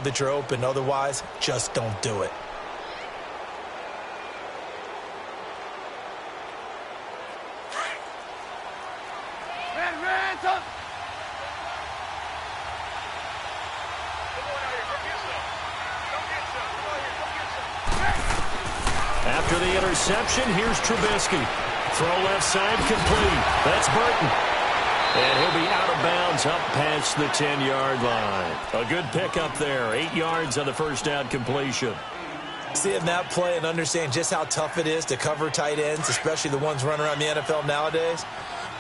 that you're open. Otherwise, just don't do it. After the interception, here's Trubisky. Throw left side complete. That's Burton. And he'll be out of bounds up past the 10-yard line. A good pickup there. 8 yards on the first down completion. Seeing that play and understand just how tough it is to cover tight ends, especially the ones running around the NFL nowadays,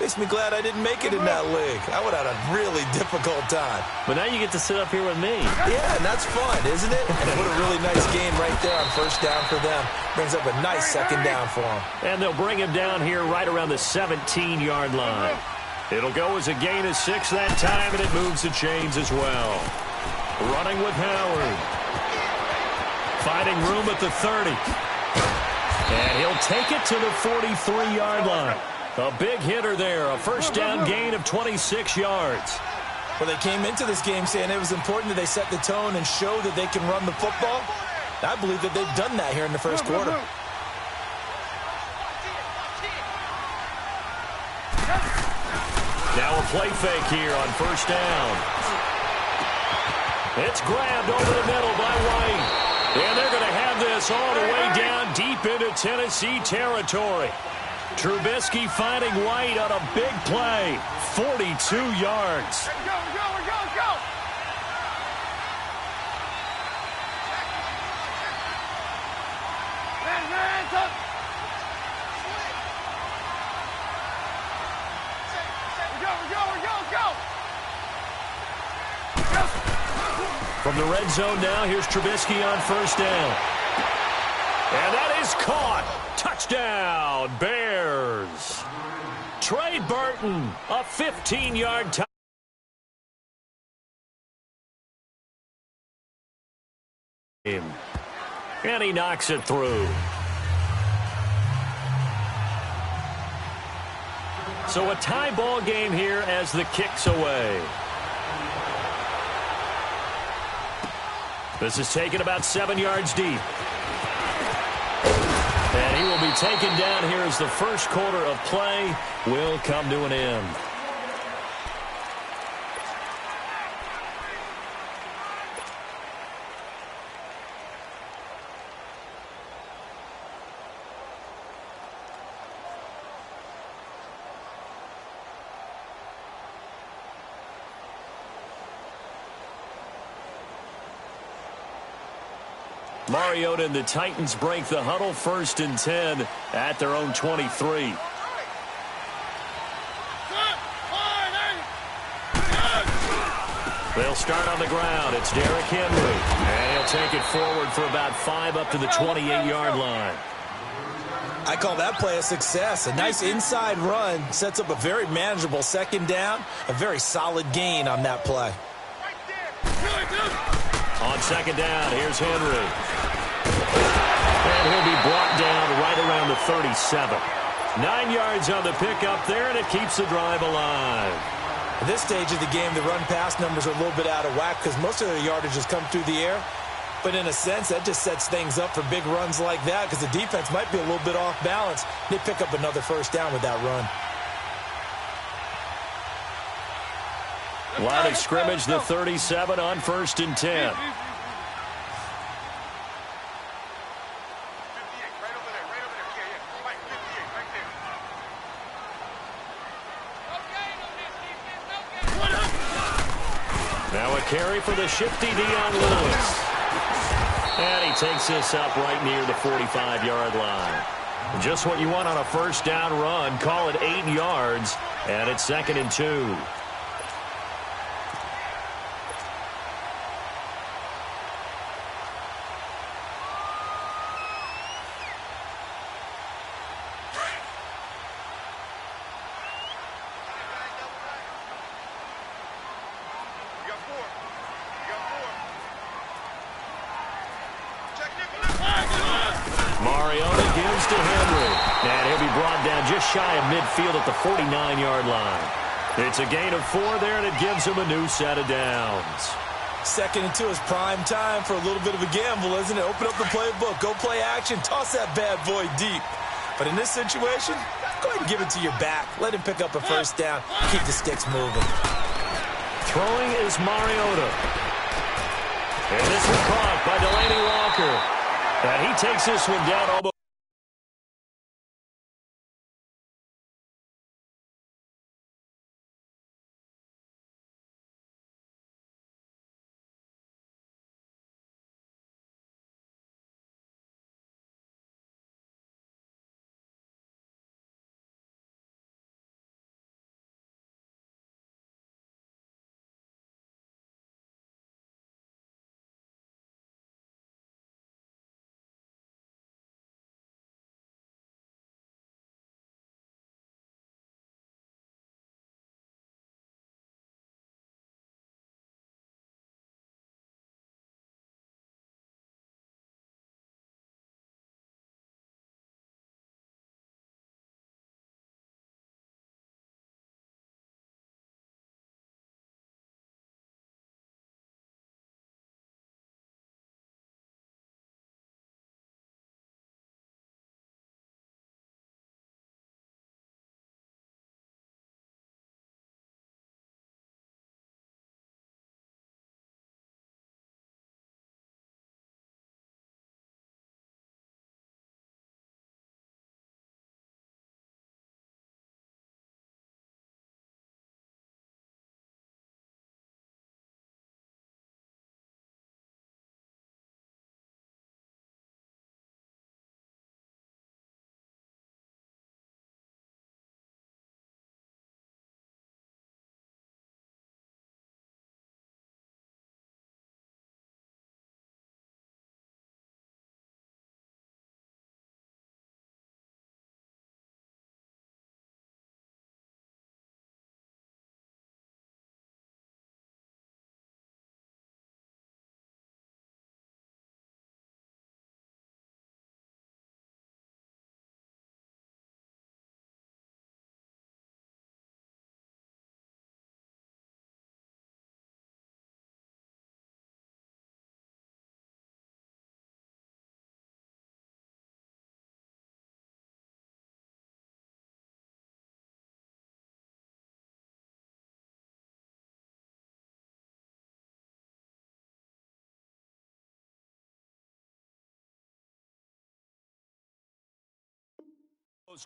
makes me glad I didn't make it in that league. I would have had a really difficult time. But now you get to sit up here with me. Yeah, and that's fun, isn't it? And what a really nice game right there on first down for them. Brings up a nice second down for them. And they'll bring him down here right around the 17-yard line. It'll go as a gain of 6 that time, and it moves the chains as well. Running with Howard. Finding room at the 30. And he'll take it to the 43-yard line. A big hitter there, a first down gain of 26 yards. Well, they came into this game saying it was important that they set the tone and show that they can run the football. I believe that they've done that here in the first quarter. Now a play fake here on first down. It's grabbed over the middle by White. And they're going to have this all the way down deep into Tennessee territory. Trubisky finding White on a big play. 42 yards. Go! Hands up! Go! From the red zone now, here's Trubisky on first down. And that is caught. Touchdown, Bears. Trey Burton, a 15-yard touchdown. And he knocks it through. So a tie ball game here as the kick's away. This is taken about 7 yards deep. And he will be taken down here as the first quarter of play will come to an end. Mariota and the Titans break the huddle, 1st and 10 at their own 23. They'll start on the ground. It's Derrick Henry. And he'll take it forward for about 5 up to the 28-yard line. I call that play a success. A nice inside run sets up a very manageable second down. A very solid gain on that play. On second down, here's Henry. And he'll be brought down right around the 37. 9 yards on the pickup there, and it keeps the drive alive. At this stage of the game, the run-pass numbers are a little bit out of whack because most of their yardage has come through the air. But in a sense, that just sets things up for big runs like that because the defense might be a little bit off balance. They pick up another first down with that run. Line of scrimmage, the 37 on 1st and 10. Now a carry for the shifty Dion Lewis. And he takes this up right near the 45-yard line. Just what you want on a first down run. Call it 8 yards, and it's 2nd and 2. Mariota gives to Henry. And he'll be brought down just shy of midfield at the 49-yard line. It's a gain of 4 there, and it gives him a new set of downs. Second and 2 is prime time for a little bit of a gamble, isn't it? Open up the playbook, go play action, toss that bad boy deep. But in this situation, go ahead and give it to your back. Let him pick up a first down. Keep the sticks moving. Throwing is Mariota. And this one caught by Delanie Walker. And he takes this one down almost.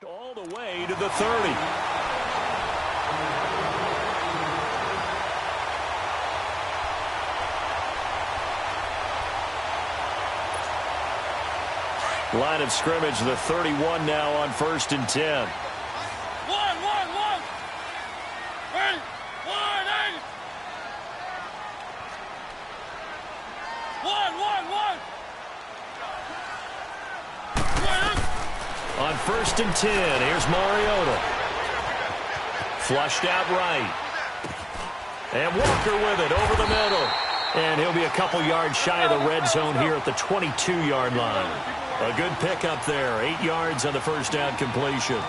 All the way to the 30. Line of scrimmage, the 31 now on 1st and 10. One. Ready? 180. One. On 1st and 10, here's Mariota. Flushed out right. And Walker with it over the middle. And he'll be a couple yards shy of the red zone here at the 22-yard line. A good pickup there. 8 yards on the first down completion.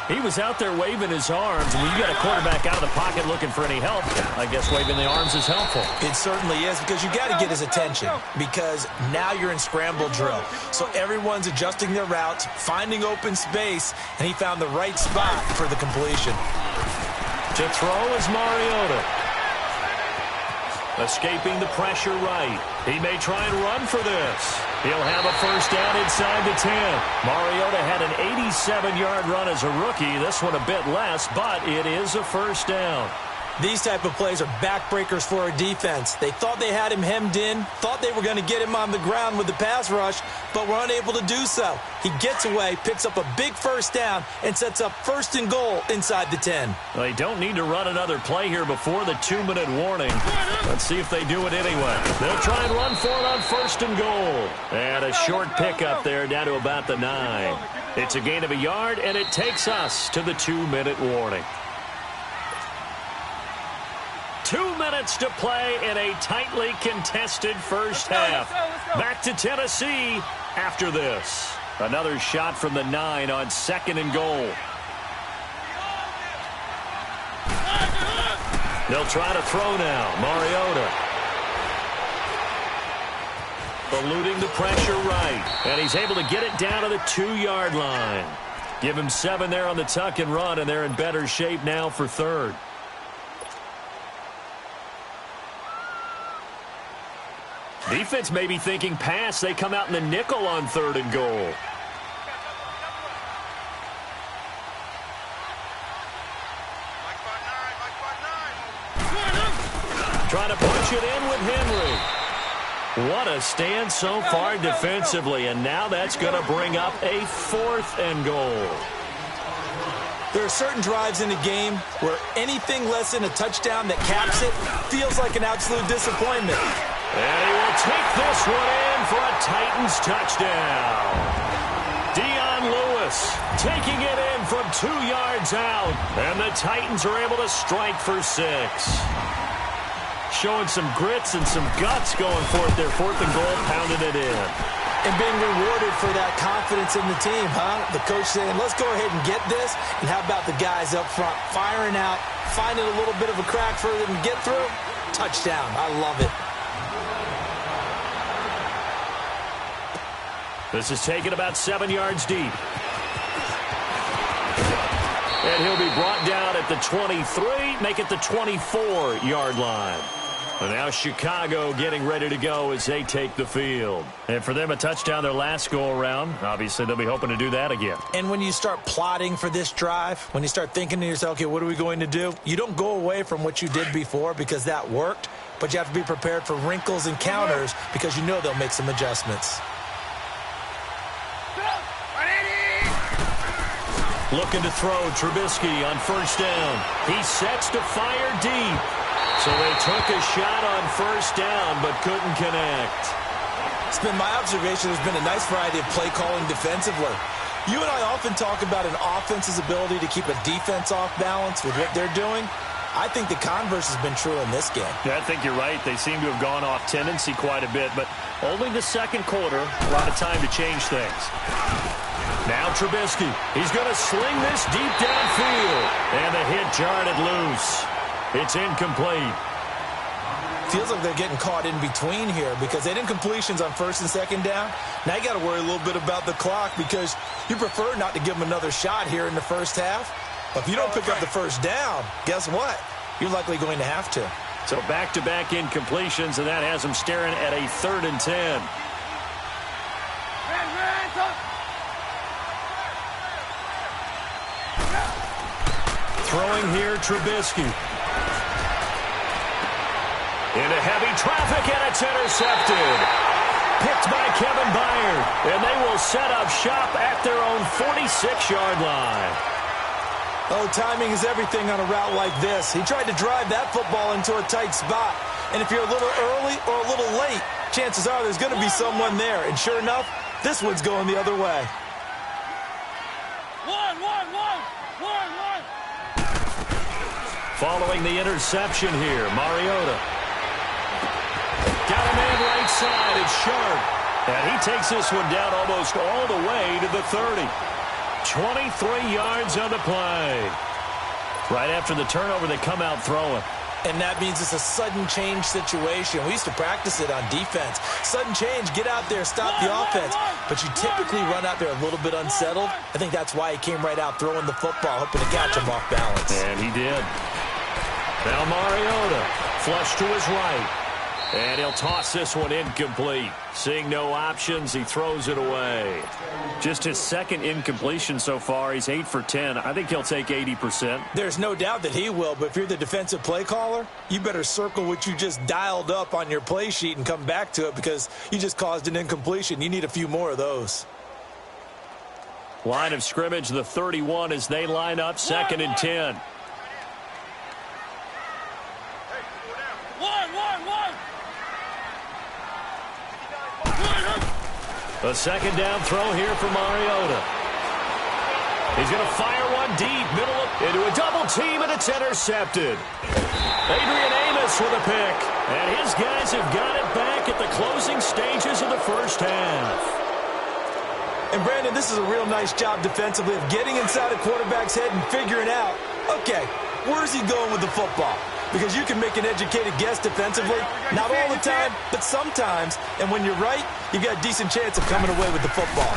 He was out there waving his arms. When you got a quarterback out of the pocket looking for any help, I guess waving the arms is helpful. It certainly is, because you got to get his attention, because now you're in scramble drill. So everyone's adjusting their routes, finding open space, and he found the right spot for the completion. To throw is Mariota. Escaping the pressure right. He may try and run for this. He'll have a first down inside the 10. Mariota had an 87-yard run as a rookie. This one a bit less, but it is a first down. These type of plays are backbreakers for a defense. They thought they had him hemmed in, thought they were going to get him on the ground with the pass rush, but were unable to do so. He gets away, picks up a big first down, and sets up 1st and goal inside the 10. They don't need to run another play here before the 2-minute warning. Let's see if they do it anyway. They'll try and run for it on 1st and goal. And a short pickup there down to about the 9. It's a gain of a yard, and it takes us to the 2-minute warning. 2 minutes to play in a tightly contested first half. Back to Tennessee after this. Another shot from the 9 on 2nd and goal. They'll try to throw now. Mariota. eluding the pressure right. And he's able to get it down to the 2-yard line. Give him 7 there on the tuck and run, and they're in better shape now for third. Defense may be thinking pass. They come out in the nickel on 3rd and goal. Trying to punch it in with Henry. What a stand so far defensively, and now that's going to bring up a 4th and goal. There are certain drives in a game where anything less than a touchdown that caps it feels like an absolute disappointment. And he will take this one in for a Titans touchdown. Dion Lewis taking it in from 2 yards out, and the Titans are able to strike for 6. Showing some grits and some guts going for it. Their 4th and goal, pounding it in. And being rewarded for that confidence in the team, huh? The coach saying, let's go ahead and get this. And how about the guys up front firing out, finding a little bit of a crack for them to get through? Touchdown. I love it. This is taken about 7 yards deep. And he'll be brought down at the 23, make it the 24-yard line. And now Chicago getting ready to go as they take the field. And for them, a touchdown their last go-around. Obviously, they'll be hoping to do that again. And when you start plotting for this drive, when you start thinking to yourself, okay, what are we going to do? You don't go away from what you did before because that worked, but you have to be prepared for wrinkles and counters because you know they'll make some adjustments. Looking to throw, Trubisky on 1st down. He sets to fire deep. So they took a shot on 1st down, but couldn't connect. It's been my observation there's been a nice variety of play calling defensively. You and I often talk about an offense's ability to keep a defense off balance with what they're doing. I think the converse has been true in this game. Yeah, I think you're right. They seem to have gone off tendency quite a bit, but only the 2nd quarter, a lot of time to change things. Now Trubisky, he's going to sling this deep downfield. And the hit jarred it loose. It's incomplete. Feels like they're getting caught in between here because they didn't completions on 1st and 2nd down. Now you got to worry a little bit about the clock because you prefer not to give them another shot here in the 1st half. But if you don't pick up the 1st down, guess what? You're likely going to have to. So back-to-back incompletions, and that has them staring at a 3rd and 10. Throwing here, Trubisky. Into heavy traffic, and it's intercepted. Picked by Kevin Byard, and they will set up shop at their own 46-yard line. Oh, timing is everything on a route like this. He tried to drive that football into a tight spot. And if you're a little early or a little late, chances are there's going to be someone there. And sure enough, this one's going the other way. One. Following the interception here, Mariota. Got a man right side. It's Sharp. And he takes this one down almost all the way to the 30. 23 yards on the play. Right after the turnover, they come out throwing. And that means it's a sudden change situation. We used to practice it on defense. Sudden change, get out there, stop the offense. But you typically run out there a little bit unsettled. I think that's why he came right out throwing the football, hoping to catch him off balance. And he did. Now Mariota, flush to his right. And he'll toss this one incomplete. Seeing no options, he throws it away. Just his 2nd incompletion so far. He's 8 for 10. I think he'll take 80%. There's no doubt that he will, but if you're the defensive play caller, you better circle what you just dialed up on your play sheet and come back to it because you just caused an incompletion. You need a few more of those. Line of scrimmage, the 31 as they line up 2nd and 10. A 2nd down throw here for Mariota. He's going to fire one deep, into a double team, and it's intercepted. Adrian Amos with a pick. And his guys have got it back at the closing stages of the 1st half. And Brandon, this is a real nice job defensively of getting inside a quarterback's head and figuring out, okay, where's he going with the football? because you can make an educated guess defensively. Not all the time, but sometimes. And when you're right, you've got a decent chance of coming away with the football.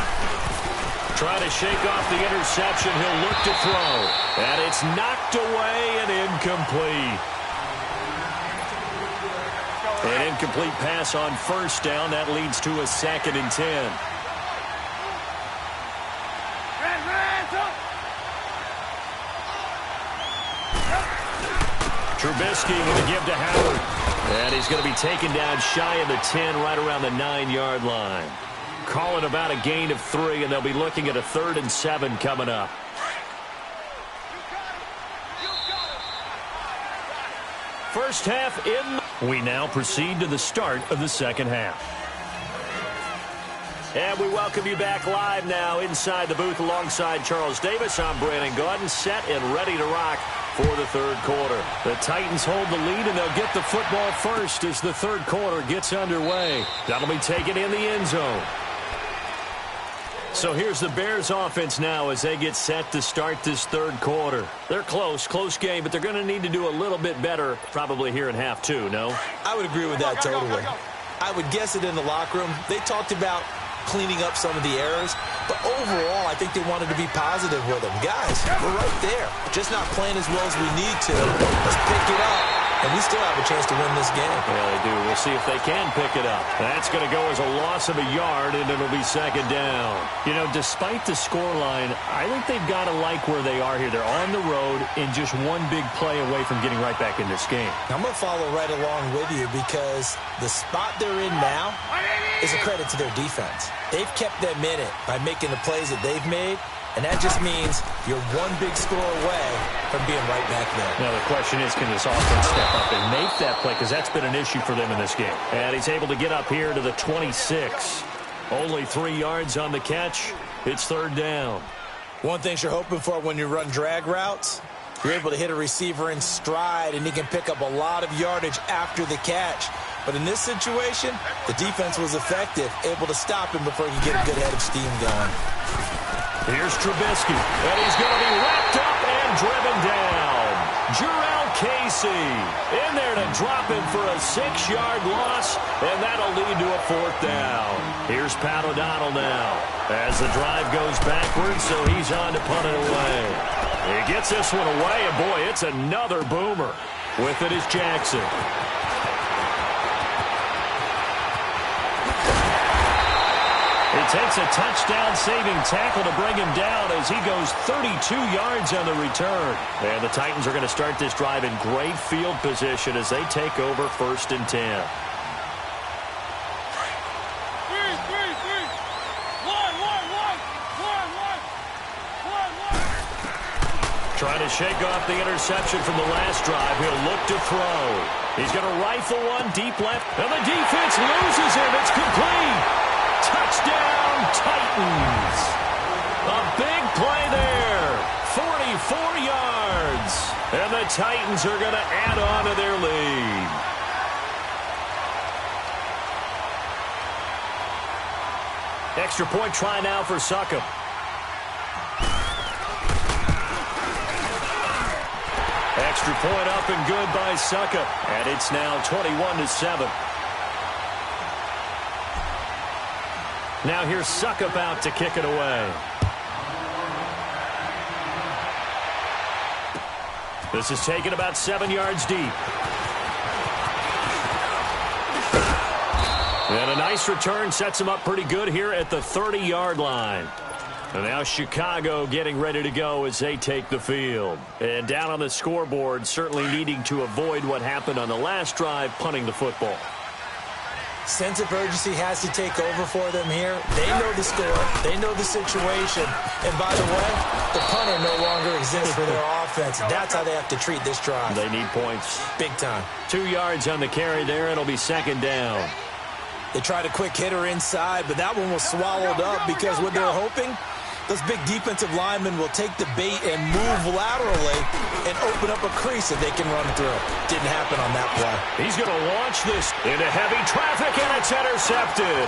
Trying to shake off the interception. He'll look to throw. And it's knocked away and incomplete. An incomplete pass on first down. That leads to a 2nd and 10. Trubisky with a give to Howard. And he's going to be taken down shy of the 10, right around the 9-yard line. Calling about a gain of 3, and they'll be looking at a 3rd and 7 coming up. First half in. We now proceed to the start of the second half. And we welcome you back live now inside the booth alongside Charles Davis. I'm Brandon Gaudin, set and ready to rock for the third quarter. The Titans hold the lead, and they'll get the football first as the third quarter gets underway. That'll be taken in the end zone. So here's the Bears offense now as they get set to start this third quarter. They're close game, but they're going to need to do a little bit better probably here in half 2, no? I would agree with that totally. I would guess it in the locker room. They talked about cleaning up some of the errors, but overall I think they wanted to be positive with them. Guys, we're right there. Just not playing as well as we need to. Let's pick it up. And we still have a chance to win this game. Yeah, they do. We'll see if they can pick it up. That's going to go as a loss of a yard, and it'll be 2nd down. You know, despite the scoreline, I think they've got to like where they are here. They're on the road and just one big play away from getting right back in this game. I'm going to follow right along with you because the spot they're in now is a credit to their defense. They've kept them in it by making the plays that they've made. And that just means you're one big score away from being right back there. Now the question is, can this offense step up and make that play? Because that's been an issue for them in this game. And he's able to get up here to the 26. Only 3 yards on the catch. It's 3rd down. One thing you're hoping for when you run drag routes, you're able to hit a receiver in stride, and he can pick up a lot of yardage after the catch. But in this situation, the defense was effective, able to stop him before he could get a good head of steam going. Here's Trubisky, and he's going to be wrapped up and driven down. Jurrell Casey in there to drop him for a 6-yard loss, and that'll lead to a 4th down. Here's Pat O'Donnell now as the drive goes backwards, so he's on to punt it away. He gets this one away, and boy, it's another boomer. With it is Jackson. He takes a touchdown-saving tackle to bring him down as he goes 32 yards on the return. And the Titans are going to start this drive in great field position as they take over 1st and 10. Trying to shake off the interception from the last drive. He'll look to throw. He's going to rifle one deep left, and the defense loses him. It's complete. Touchdown, Titans. A big play there. 44 yards. And the Titans are going to add on to their lead. Extra point try now for Succop. Extra point up and good by Succop. And it's now 21-7. Now here's Succop out to kick it away. This is taken about 7 yards deep. And a nice return sets him up pretty good here at the 30-yard line. And now Chicago getting ready to go as they take the field. And down on the scoreboard, certainly needing to avoid what happened on the last drive, punting the football. Sense of urgency has to take over for them here. They know the score. They know the situation. And by the way, the punter no longer exists for their offense. That's how they have to treat this drive. They need points. Big time. 2 yards on the carry there. It'll be 2nd down. They tried a quick hitter inside, but that one was swallowed up because what they're hoping, those big defensive linemen will take the bait and move laterally and open up a crease that they can run through. Didn't happen on that play. He's going to launch this into heavy traffic, and it's intercepted.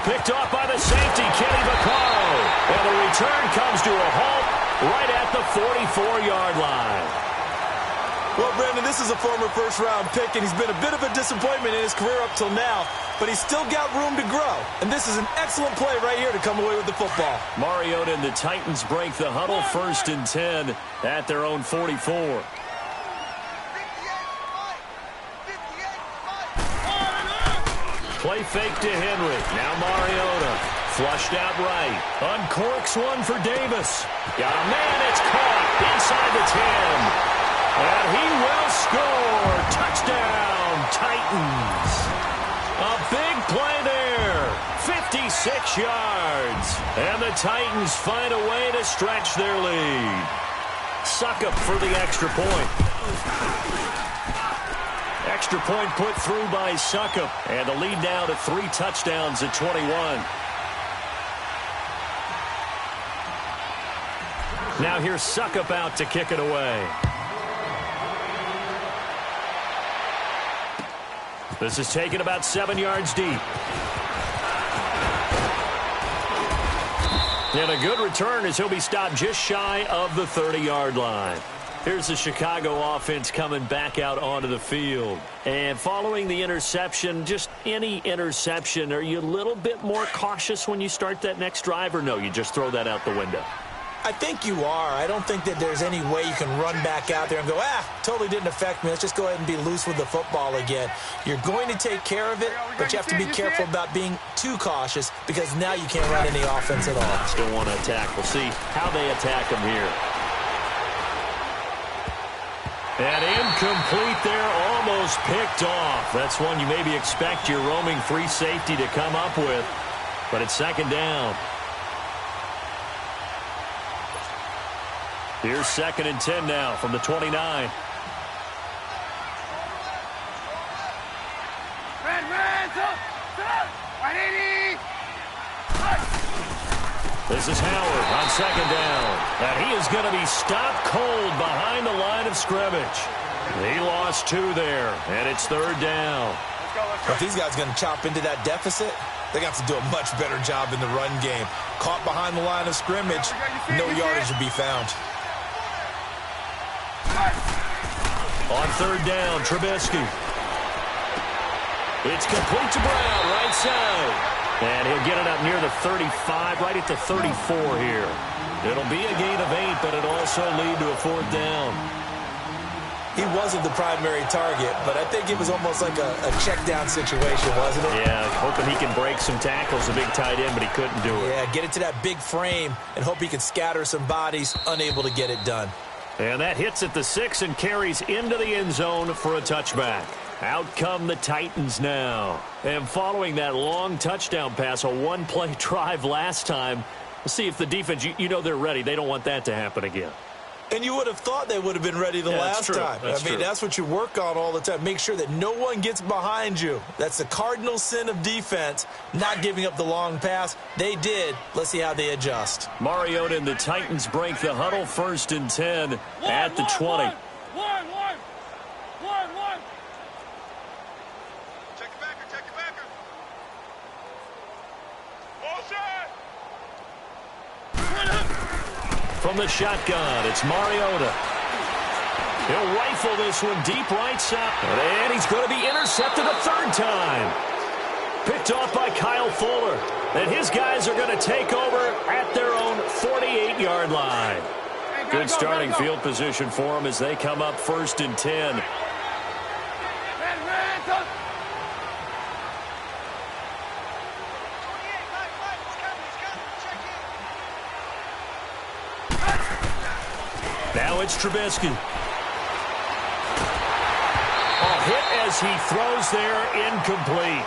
Picked off by the safety, Kenny Vaccaro. And the return comes to a halt right at the 44-yard line. Well, Brandon, this is a former first-round pick, and he's been a bit of a disappointment in his career up till now, but he's still got room to grow. And this is an excellent play right here to come away with the football. Mariota and the Titans break the huddle, 1st and 10 at their own 44. Play fake to Henry. Now Mariota. Flushed out right. Uncorks one for Davis. Got a man. It's caught inside the 10. And he will score. Touchdown, Titans. A big play there. 56 yards. And the Titans find a way to stretch their lead. Succop for the extra point. Extra point put through by Succop. And the lead now to 3 touchdowns at 21. Now here's Succop out to kick it away. This is taken about 7 yards deep. And a good return as he'll be stopped just shy of the 30-yard line. Here's the Chicago offense coming back out onto the field. And following the interception, just any interception, are you a little bit more cautious when you start that next drive, or no, you just throw that out the window? I think you are. I don't think that there's any way you can run back out there and go, totally didn't affect me. Let's just go ahead and be loose with the football again. You're going to take care of it, but you have to be careful about being too cautious because now you can't run any offense at all. Still want to attack. We'll see how they attack him here. And incomplete there, almost picked off. That's one you maybe expect your roaming free safety to come up with, but it's 2nd down. Here's 2nd and 10 now from the 29. This is Howard on 2nd down. And he is going to be stopped cold behind the line of scrimmage. He lost 2 there, and it's 3rd down. If these guys are going to chop into that deficit, they got to do a much better job in the run game. Caught behind the line of scrimmage, no yardage to be found. On 3rd down, Trubisky. It's complete to Brown, right side. And he'll get it up near the 35, right at the 34 here. It'll be a gain of 8, but it'll also lead to a 4th down. He wasn't the primary target, but I think it was almost like a check down situation, wasn't it? Yeah, hoping he can break some tackles, a big tight end, but he couldn't do it. Yeah, get it to that big frame and hope he can scatter some bodies, unable to get it done. And that hits at the 6 and carries into the end zone for a touchback. Out come the Titans now. And following that long touchdown pass, a one-play drive last time, we'll see if the defense, you know they're ready. They don't want that to happen again. And you would have thought they would have been ready the last time. That's what you work on all the time. Make sure that no one gets behind you. That's the cardinal sin of defense, not giving up the long pass. They did. Let's see how they adjust. Mariota and the Titans break the huddle, 1st and 10 at the 20. One. Check it backer. All set. From the shotgun, it's Mariota. He'll rifle this one deep right side. And he's going to be intercepted a 3rd time. Picked off by Kyle Fuller. And his guys are going to take over at their own 48-yard line. Good starting field position for them as they come up 1st and 10. Now it's Trubisky. Hit as he throws there, incomplete.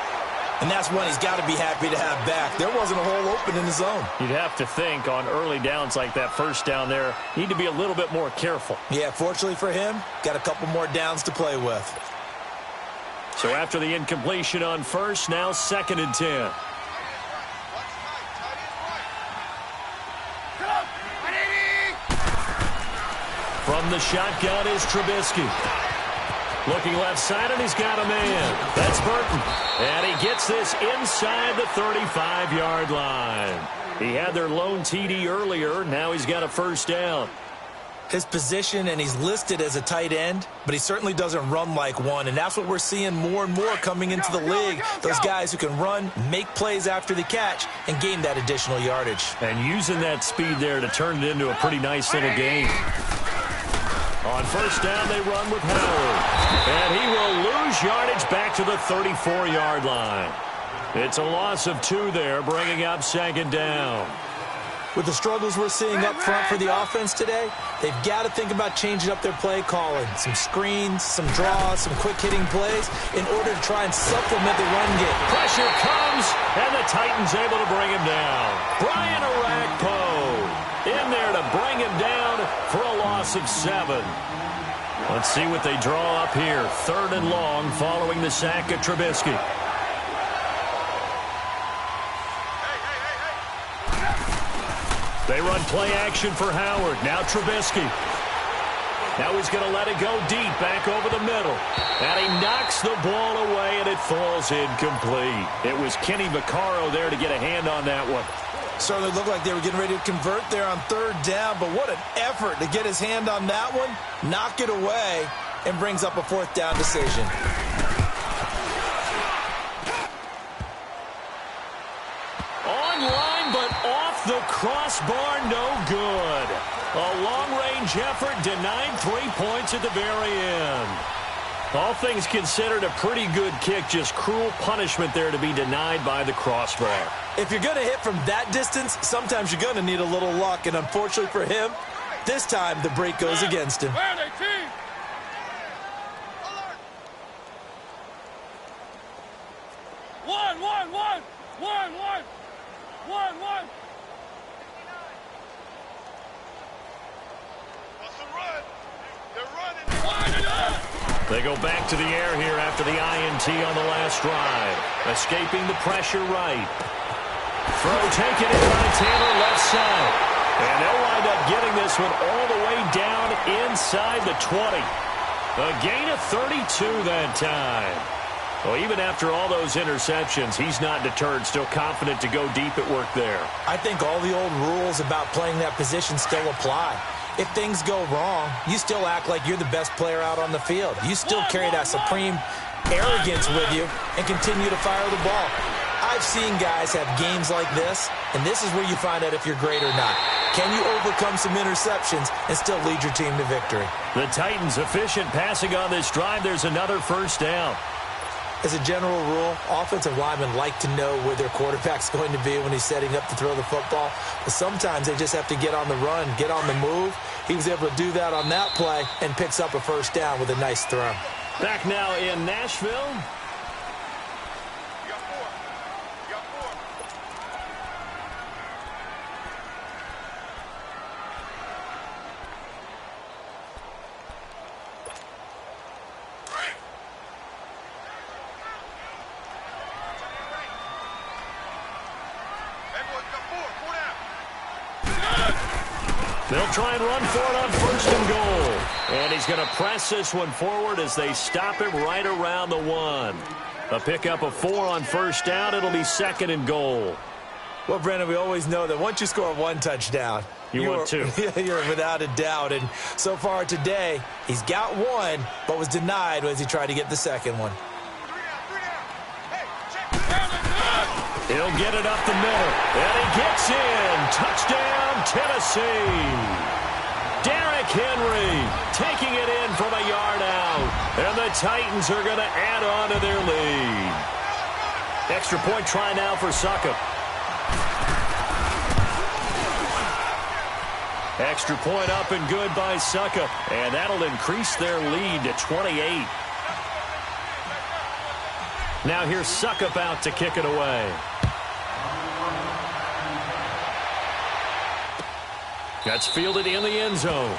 And that's one he's got to be happy to have back. There wasn't a hole open in the zone. You'd have to think on early downs like that 1st down there, need to be a little bit more careful. Yeah, fortunately for him, got a couple more downs to play with. So after the incompletion on 1st, now 2nd and 10. From the shotgun is Trubisky. Looking left side, and he's got a man. That's Burton. And he gets this inside the 35-yard line. He had their lone TD earlier. Now he's got a 1st down. His position, and he's listed as a tight end, but he certainly doesn't run like one, and that's what we're seeing more and more coming into the league. Those guys who can run, make plays after the catch, and gain that additional yardage. And using that speed there to turn it into a pretty nice little game. On first down, they run with Howard. And he will lose yardage back to the 34-yard line. It's a loss of 2 there, bringing up second down. With the struggles we're seeing up front for the offense today, they've got to think about changing up their play calling. Some screens, some draws, some quick-hitting plays in order to try and supplement the run game. Pressure comes, and the Titans able to bring him down. Brian Orakpo in there to bring him down for a loss of 7. Let's see what they draw up here. 3rd and long following the sack of Trubisky. They run play action for Howard. Now Trubisky. Now he's going to let it go deep, back over the middle. And he knocks the ball away, and it falls incomplete. It was Kenny Vaccaro there to get a hand on that one. Certainly looked like they were getting ready to convert there on 3rd down, but what an effort to get his hand on that one, knock it away, and brings up a 4th down decision. Online, but off the crossbar, no good. A long-range effort denied 3 points at the very end. All things considered, a pretty good kick, just cruel punishment there to be denied by the crossbar. If you're going to hit from that distance, sometimes you're going to need a little luck, and unfortunately for him, this time the break goes against him. They go back to the air here after the INT on the last drive. Escaping the pressure right. Throw taken in by Taylor left side. And they'll wind up getting this one all the way down inside the 20. A gain of 32 that time. Well, even after all those interceptions, he's not deterred, still confident to go deep at work there. I think all the old rules about playing that position still apply. If things go wrong, you still act like you're the best player out on the field. You still carry that supreme arrogance with you and continue to fire the ball. I've seen guys have games like this, and this is where you find out if you're great or not. Can you overcome some interceptions and still lead your team to victory? The Titans efficient passing on this drive. There's another 1st down. As a general rule, offensive linemen like to know where their quarterback's going to be when he's setting up to throw the football. But sometimes they just have to get on the run, get on the move. He was able to do that on that play and picks up a 1st down with a nice throw. Back now in Nashville. They'll try and run for it on 1st and goal. And he's going to press this one forward as they stop him right around the 1. A pickup of 4 on 1st down. It'll be 2nd and goal. Well, Brandon, we always know that once you score 1 touchdown, want 2. You're without a doubt. And so far today, he's got 1, but was denied as he tried to get the 2nd one. He'll get it up the middle. And he gets in. Touchdown, Tennessee. Derrick Henry taking it in from a yard out. And the Titans are going to add on to their lead. Extra point try now for Succop. Extra point up and good by Succop. And that'll increase their lead to 28. Now here's Succop out to kick it away. That's fielded in the end zone.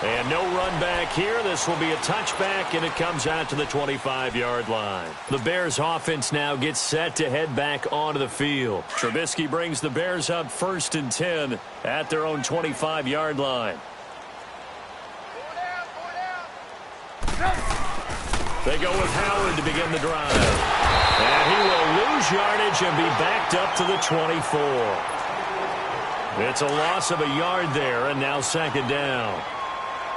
And no run back here. This will be a touchback, and it comes out to the 25-yard line. The Bears offense now gets set to head back onto the field. Trubisky brings the Bears up 1st and 10 at their own 25-yard line. They go with Howard to begin the drive. And he will lose yardage and be backed up to the 24. It's a loss of a yard there, and now 2nd down.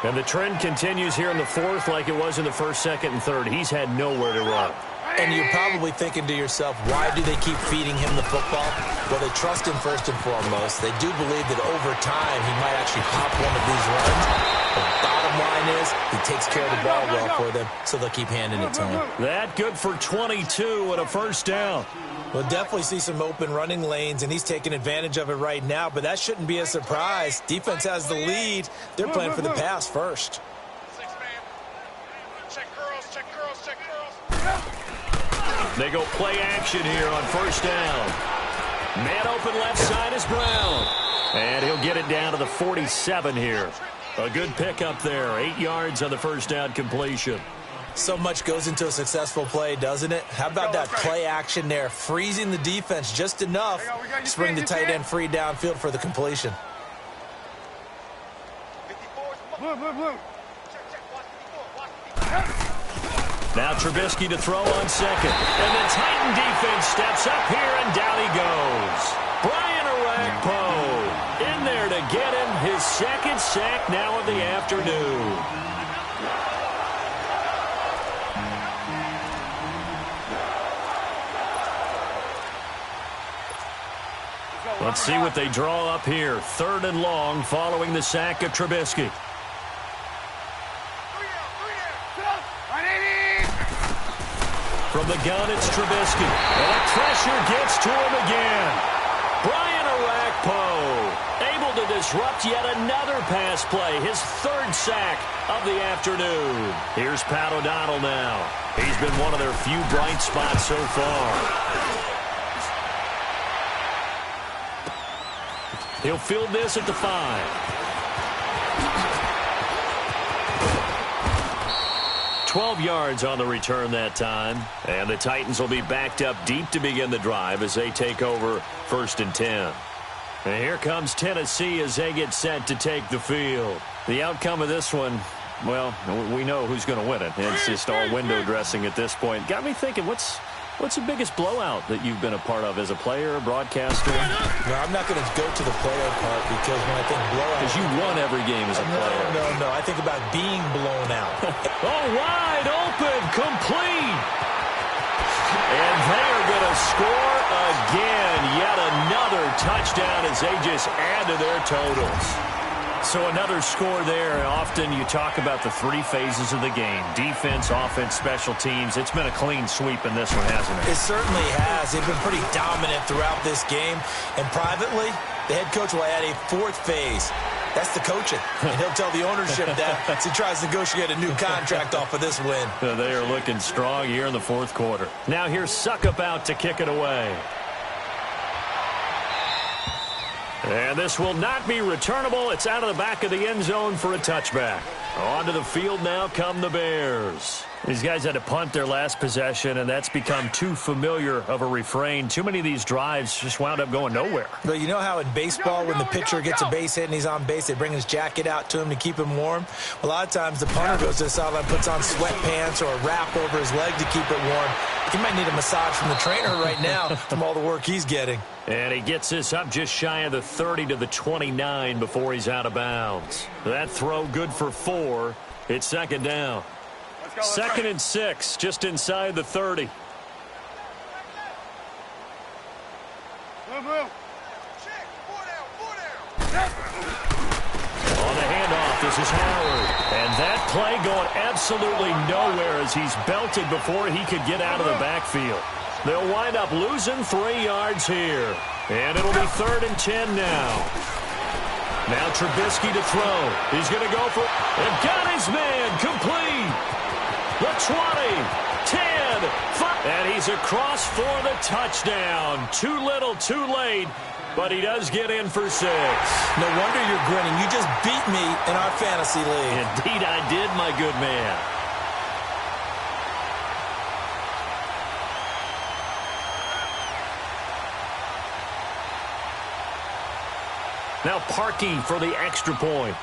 And the trend continues here in the fourth like it was in the first, second, and third. He's had nowhere to run. And you're probably thinking to yourself, why do they keep feeding him the football? Well, they trust him first and foremost. They do believe that over time he might actually pop one of these runs. The bottom line is he takes care of the ball well for them, so they'll keep handing it to him. That good for 22 and a first down. We'll definitely see some open running lanes, and he's taking advantage of it right now, but that shouldn't be a surprise. Defense has the lead. They're playing for the pass first. They go play action here on first down. Man open left side is Brown. And he'll get it down to the 47 here. A good pickup there. 8 yards on the first down completion. So much goes into a successful play, doesn't it? How about that play action there? Freezing the defense just enough to bring the tight end free downfield for the completion. Now Trubisky to throw on second. And the Titan defense steps up here, and down he goes. Brian Orakpo in there to get him his second sack now of the afternoon. Let's see what they draw up here. 3rd and long following the sack of Trubisky. From the gun, it's Trubisky. And the pressure gets to him again. Brian Orakpo able to disrupt yet another pass play. His 3rd sack of the afternoon. Here's Pat O'Donnell now. He's been one of their few bright spots so far. He'll field this at the 5. 12 yards on the return that time. And the Titans will be backed up deep to begin the drive as they take over 1st and 10. And here comes Tennessee as they get set to take the field. The outcome of this one, well, we know who's going to win it. It's just all window dressing at this point. Got me thinking, what's the biggest blowout that you've been a part of as a player, a broadcaster? No, I'm not going to go to the player part because when I think blowout... Because you won every game as a player. No. I think about being blown out. Oh, wide open, complete. And they are going to score again. Yet another touchdown as they just add to their totals. So another score there. Often you talk about the 3 phases of the game. Defense, offense, special teams. It's been a clean sweep in this one, hasn't it? It certainly has. They've been pretty dominant throughout this game. And privately, the head coach will add a 4th phase. That's the coaching. And he'll tell the ownership that as he tries to negotiate a new contract off of this win. They are looking strong here in the 4th quarter. Now here's Suckup out to kick it away. And this will not be returnable. It's out of the back of the end zone for a touchback. Onto the field now come the Bears. These guys had to punt their last possession, and that's become too familiar of a refrain. Too many of these drives just wound up going nowhere. But you know how in baseball, when the pitcher gets a base hit and he's on base, they bring his jacket out to him to keep him warm? A lot of times the punter goes to the sideline, puts on sweatpants or a wrap over his leg to keep it warm. He might need a massage from the trainer right now from all the work he's getting. And he gets this up just shy of the 30 to the 29 before he's out of bounds. That throw good for 4. It's 2nd down. 2nd and 6, just inside the 30. On the handoff, this is Howard. And that play going absolutely nowhere as he's belted before he could get out of the backfield. They'll wind up losing 3 yards here. And it'll be 3rd and 10 now. Now Trubisky to throw. He's going to go for it. And got his man complete. The 20, 10, 5. And he's across for the touchdown. Too little, too late. But he does get in for 6. No wonder you're grinning. You just beat me in our fantasy league. Indeed I did, my good man. Now Parkey for the extra point.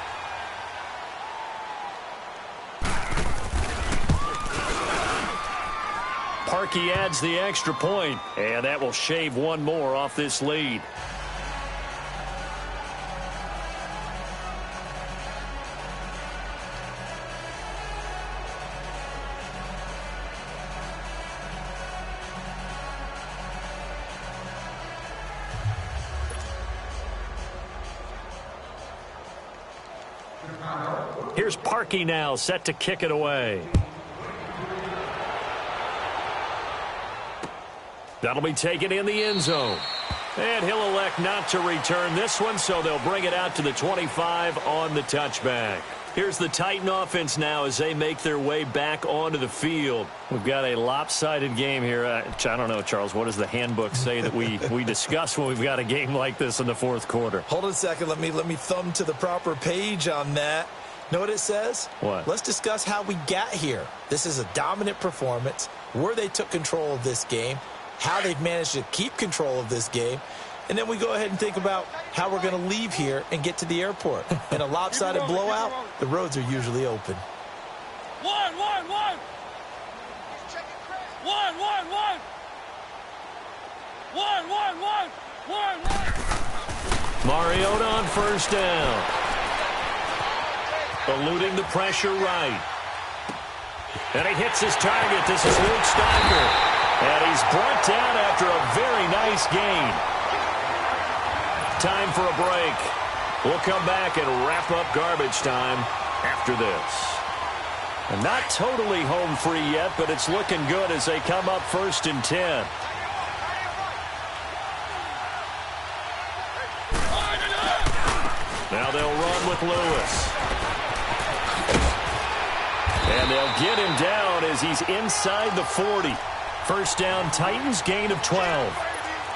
Parkey adds the extra point, and that will shave one more off this lead. Here's Parkey now, set to kick it away. That'll be taken in the end zone. And he'll elect not to return this one, so they'll bring it out to the 25 on the touchback. Here's the Titan offense now as they make their way back onto the field. We've got a lopsided game here. I don't know, Charles, what does the handbook say that we discuss when we've got a game like this in the fourth quarter? Hold on a second. Let me thumb to the proper page on that. Know what it says? What? Let's discuss how we got here. This is a dominant performance, where they took control of this game, how they've managed to keep control of this game, and then we go ahead and think about how we're going to leave here and get to the airport. In a lopsided blowout, the roads are usually open. One. Mariota on first down. Eluding the pressure right. And he hits his target. This is Luke Steiger. And he's brought down after a very nice gain. Time for a break. We'll come back and wrap up garbage time after this. And not totally home free yet, but it's looking good as they come up 1st and 10. Now they'll run with Lewis. And they'll get him down as he's inside the 40. First down, Titans, gain of 12.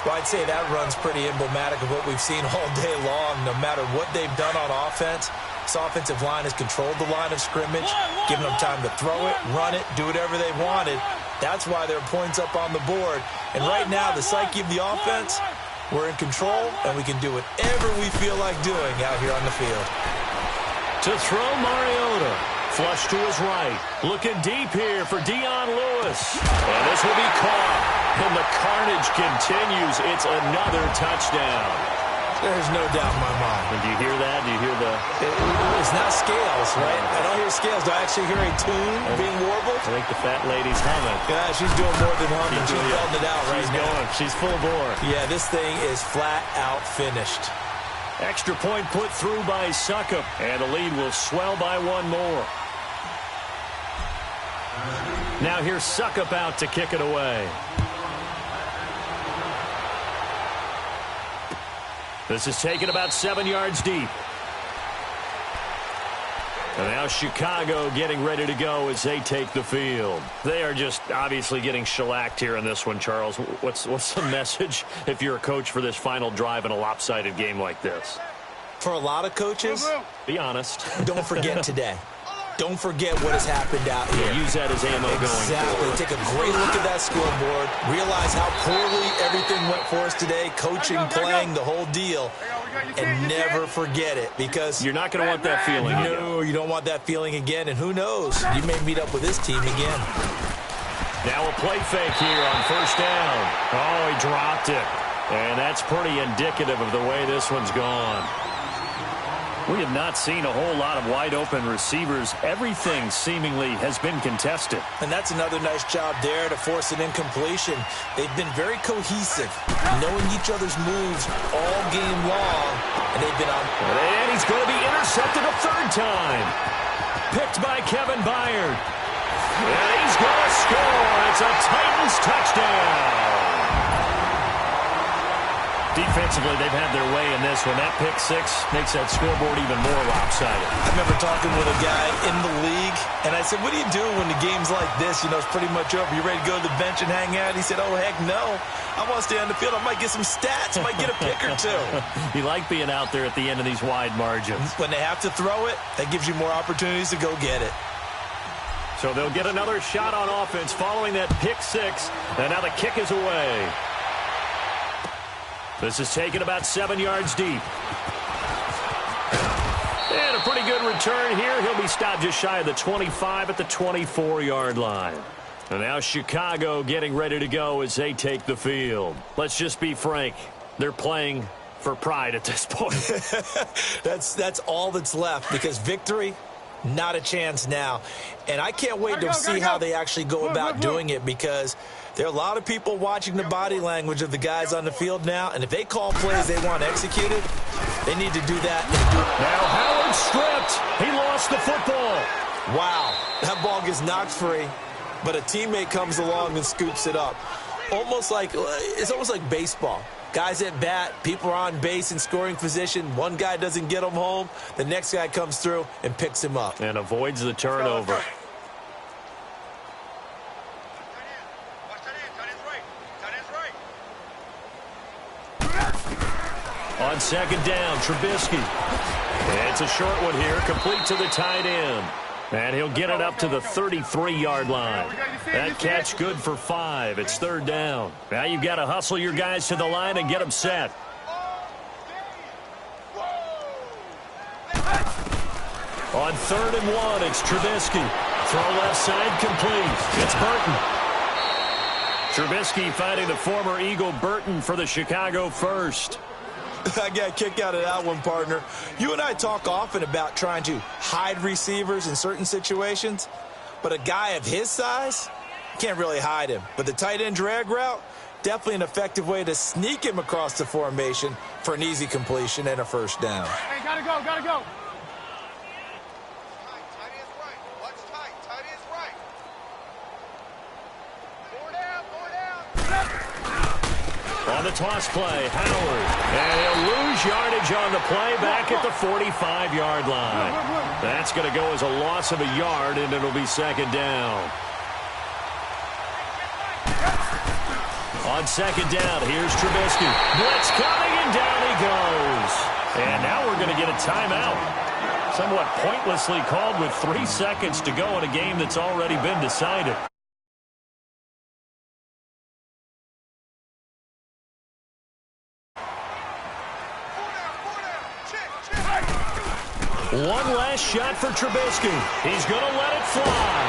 Well, I'd say that run's pretty emblematic of what we've seen all day long. No matter what they've done on offense, this offensive line has controlled the line of scrimmage, given them time to throw it, run it, do whatever they wanted. That's why there are points up on the board. And right now, the psyche of the offense, we're in control, and we can do whatever we feel like doing out here on the field. To throw, Mariota. Flush to his right. Looking deep here for Dion Lewis. And this will be caught. And the carnage continues. It's another touchdown. There's no doubt in my mind. And do you hear that? Do you hear the... It's not scales, right? I don't hear scales. Do I actually hear a tune being warbled? I think the fat lady's humming. Yeah, she's doing more than humming. She's belting it out right now. Going. She's full bore. Yeah, this thing is flat out finished. Extra point put through by Succop. And the lead will swell by one more. Now here's Succop out to kick it away. This is taken about 7 yards deep. And now Chicago getting ready to go as they take the field. They are just obviously getting shellacked here in this one, Charles. What's the message if you're a coach for this final drive in a lopsided game like this? For a lot of coaches, be honest. Don't forget today. Don't forget what has happened out here. Yeah, use that as ammo going forward. Take a great look at that scoreboard. Realize how poorly everything went for us today. Coaching, playing, the whole deal. And never forget it, because you're not going to want that feeling again. No, you don't want that feeling again. And who knows? You may meet up with this team again. Now a play fake here on first down. Oh, he dropped it. And that's pretty indicative of the way this one's gone. We have not seen a whole lot of wide-open receivers. Everything seemingly has been contested. And that's another nice job there to force an incompletion. They've been very cohesive, knowing each other's moves all game long, and they've been on. And he's going to be intercepted a third time. Picked by Kevin Byard. And he's going to score. It's a Titans touchdown. Defensively, they've had their way in this one. That pick six makes that scoreboard even more lopsided. I remember talking with a guy in the league, and I said, what do you do when the game's like this? You know, it's pretty much over. You ready to go to the bench and hang out? He said, oh, heck no. I want to stay on the field. I might get some stats. I might get a pick or two. You like being out there at the end of these wide margins. When they have to throw it, that gives you more opportunities to go get it. So they'll get another shot on offense following that pick six, and now the kick is away. This is taken about 7 yards deep. And a pretty good return here. He'll be stopped just shy of the 25 at the 24-yard line. And now Chicago getting ready to go as they take the field. Let's just be frank. They're playing for pride at this point. That's all that's left, because victory, not a chance now. And I can't wait to see how they actually go about doing it, because there are a lot of people watching the body language of the guys on the field now, and if they call plays they want executed, They need to do that. Now Howard stripped. He lost the football. Wow, that ball gets knocked free, but a teammate comes along and scoops it up. It's almost like baseball. Guys at bat, people are on base in scoring position. One guy doesn't get him home. The next guy comes through and picks him up. And avoids the turnover. On second down, Trubisky. It's a short one here, complete to the tight end. And he'll get it up to the 33-yard line. That catch good for 5. It's third down. Now you've got to hustle your guys to the line and get them set. On 3rd and 1, it's Trubisky. Throw left side, complete. It's Burton. Trubisky finding the former Eagle Burton for the Chicago first. I got a kick out of that one, partner. You and I talk often about trying to hide receivers in certain situations, but a guy of his size, can't really hide him. But the tight end drag route, definitely an effective way to sneak him across the formation for an easy completion and a first down. Hey, gotta go, gotta go. Tight end's right. Watch tight. Tight end's right. 4 down, 4 down. On the toss play, Howard. And he'll lose yardage on the play back at the 45-yard line. That's going to go as a loss of a yard, and it'll be second down. On second down, here's Trubisky. Blitz coming, and down he goes. And now we're going to get a timeout. Somewhat pointlessly called with 3 seconds to go in a game that's already been decided. One last shot for Trubisky. He's going to let it fly.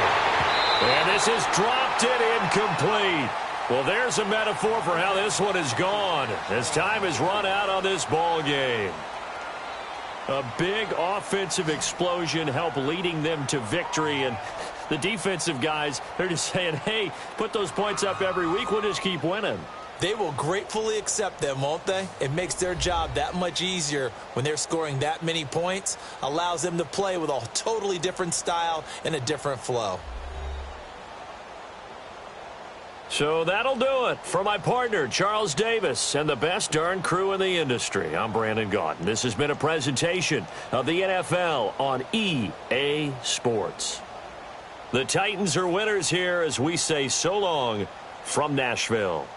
And this is dropped it incomplete. Well, there's a metaphor for how this one has gone as time has run out on this ball game. A big offensive explosion helped leading them to victory. And the defensive guys, they're just saying, hey, put those points up every week. We'll just keep winning. They will gratefully accept them, won't they? It makes their job that much easier when they're scoring that many points. Allows them to play with a totally different style and a different flow. So that'll do it. For my partner, Charles Davis, and the best darn crew in the industry, I'm Brandon Gaudin. This has been a presentation of the NFL on EA Sports. The Titans are winners here as we say so long from Nashville.